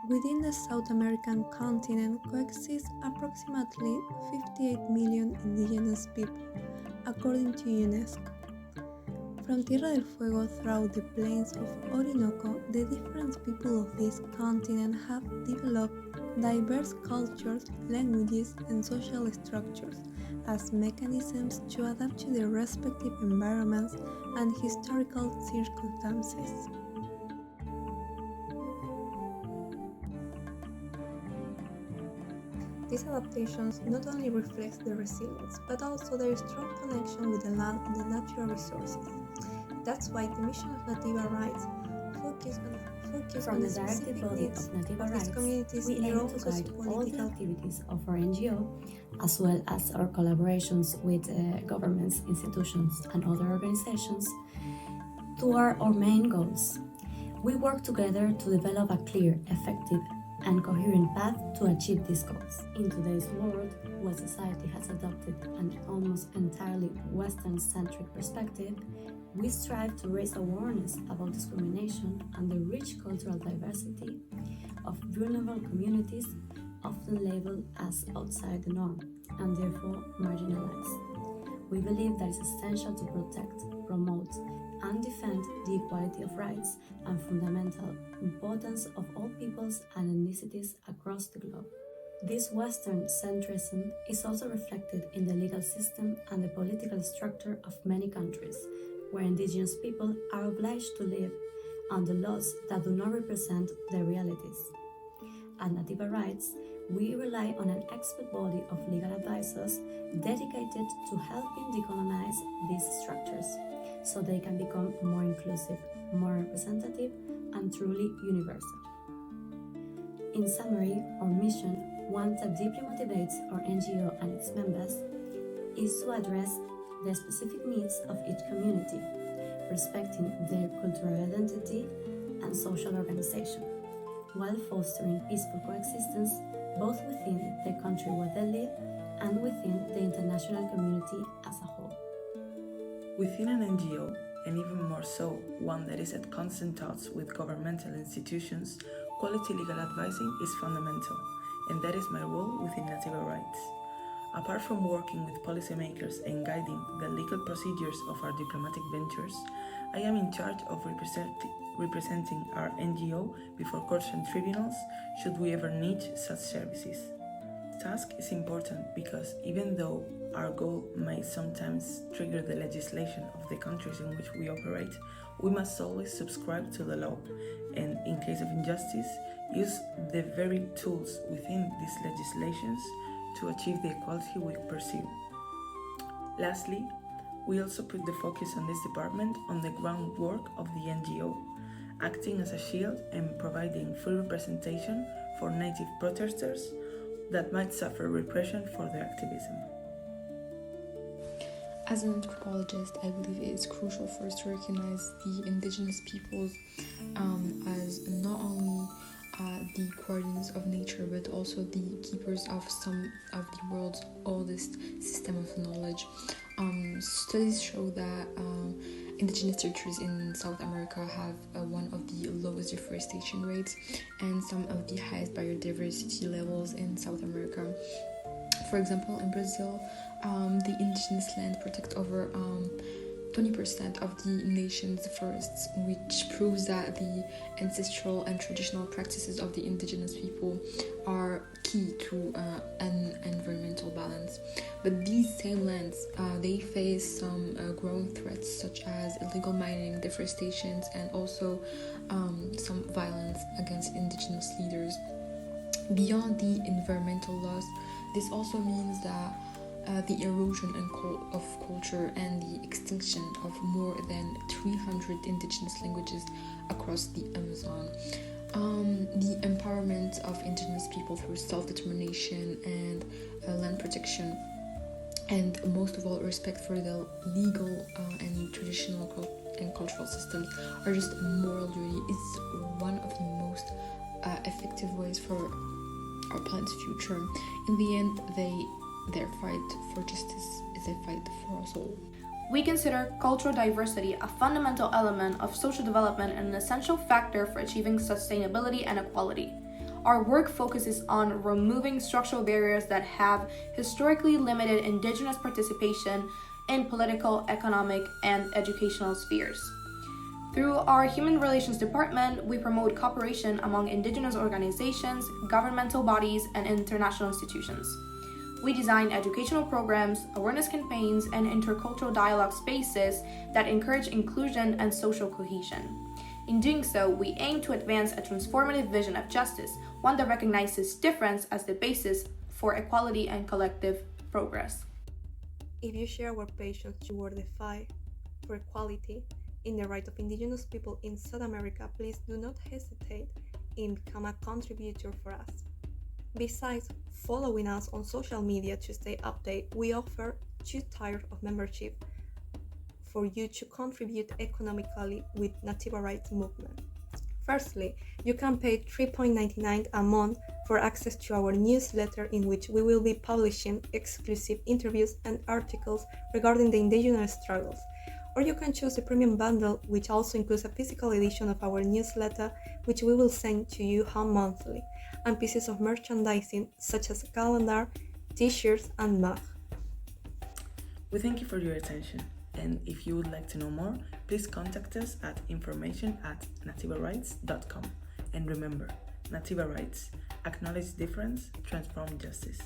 Within the South American continent coexist approximately 58 million indigenous people, according to UNESCO. From Tierra del Fuego throughout the plains of Orinoco, the different people of this continent have developed diverse cultures, languages, and social structures as mechanisms to adapt to their respective environments and historical circumstances. These adaptations not only reflect their resilience, but also their strong connection with the land and the natural resources. That's why the mission of Nativa Rights focus From on the the directive specific body needs of Nativa of these Rights, communities we in their aim own to guide all the socio-political. activities of our NGO, as well as our collaborations with governments, institutions, and other organizations, toward our main goals. We work together to develop a clear, effective, and coherent path to achieve these goals. In today's world, where society has adopted an almost entirely Western-centric perspective, we strive to raise awareness about discrimination and the rich cultural diversity of vulnerable communities, often labeled as outside the norm and therefore marginalized. We believe that it's essential to protect, promote, and defend the equality of rights and fundamental importance of all peoples and ethnicities across the globe. This Western centrism is also reflected in the legal system and the political structure of many countries, where indigenous people are obliged to live under laws that do not represent their realities. At Nativa Rights, we rely on an expert body of legal advisors dedicated to helping decolonize these structures so they can become more inclusive, more representative, and truly universal. In summary, our mission, one that deeply motivates our NGO and its members, is to address the specific needs of each community, respecting their cultural identity and social organization, while fostering peaceful coexistence both within the country where they live and within the international community as a whole. Within an NGO, and even more so, one that is at constant touch with governmental institutions, quality legal advising is fundamental, and that is my role within Nativa Rights. Apart from working with policymakers and guiding the legal procedures of our diplomatic ventures, I am in charge of representing our NGO before courts and tribunals should we ever need such services. This task is important because even though our goal may sometimes trigger the legislation of the countries in which we operate, we must always subscribe to the law and, in case of injustice, use the very tools within these legislations to achieve the equality we pursue. Lastly, we also put the focus on this department on the groundwork of the NGO, acting as a shield and providing full representation for native protesters that might suffer repression for their activism. As an anthropologist, I believe it is crucial for us to recognize the indigenous peoples as not only the guardians of nature, but also the keepers of some of the world's oldest system of knowledge. Studies show that indigenous territories in South America have one of the lowest deforestation rates and some of the highest biodiversity levels in South America. For example, in Brazil, the indigenous land protects over 20% of the nation's forests, which proves that the ancestral and traditional practices of the indigenous people are key to an environmental balance. But these same lands, they face some growing threats such as illegal mining, deforestation, and also some violence against indigenous leaders. Beyond the environmental loss, this also means that the erosion of culture and the extinction of more than 300 indigenous languages across the Amazon. The empowerment of indigenous people through self-determination and land protection, and most of all, respect for the legal and traditional and cultural systems are just moral duty. It's one of the most effective ways for our planet's future. In the end, their fight for justice is a fight for us all. We consider cultural diversity a fundamental element of social development and an essential factor for achieving sustainability and equality. Our work focuses on removing structural barriers that have historically limited Indigenous participation in political, economic, and educational spheres. Through our Human Relations Department, we promote cooperation among Indigenous organizations, governmental bodies, and international institutions. We design educational programs, awareness campaigns, and intercultural dialogue spaces that encourage inclusion and social cohesion. In doing so, we aim to advance a transformative vision of justice, one that recognizes difference as the basis for equality and collective progress. If you share our passion toward the fight for equality in the rights of Indigenous people in South America, please do not hesitate in become a contributor for us. Besides following us on social media to stay updated, we offer 2 tiers of membership for you to contribute economically with Nativa Rights movement. Firstly, you can pay $3.99 a month for access to our newsletter, in which we will be publishing exclusive interviews and articles regarding the Indigenous struggles. Or you can choose the premium bundle, which also includes a physical edition of our newsletter, which we will send to you monthly, and pieces of merchandising such as a calendar, t-shirts, and mug. We thank you for your attention, and if you would like to know more, please contact us at information@nativarights.com. And remember, Nativa Rights, acknowledge difference, transform justice.